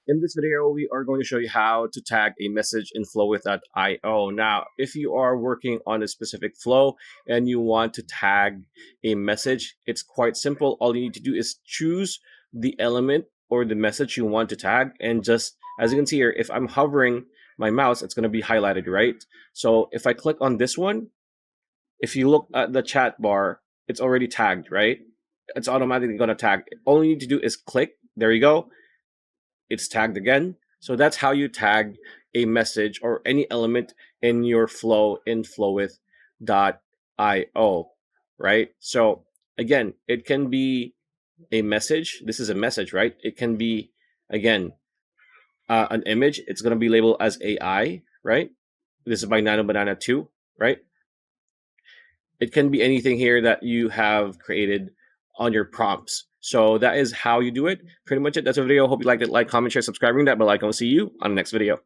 In this video, we are going to show you how to tag a message in Flowith.io. Now, if you are working on a specific flow and you want to tag a message, it's quite simple. All you need to do is choose the element or the message you want to tag. And just as you can see here, if I'm hovering my mouse, it's going to be highlighted, right? So if I click on this one, if you look at the chat bar, it's already tagged, right? It's automatically going to tag. All you need to do is click. There you go. It's tagged again. So that's how you tag a message or any element in your flow in Flowith.io, right? So again, it can be a message. This is a message, right? It can be, again, an image. It's going to be labeled as AI, right? This is by Nano Banana 2, right? It can be anything here that you have created on your prompts. So that is how you do it. Pretty much it. That's a video. Hope you liked it. Like, comment, share, subscribe, ring that bell icon. I'll see you on the next video.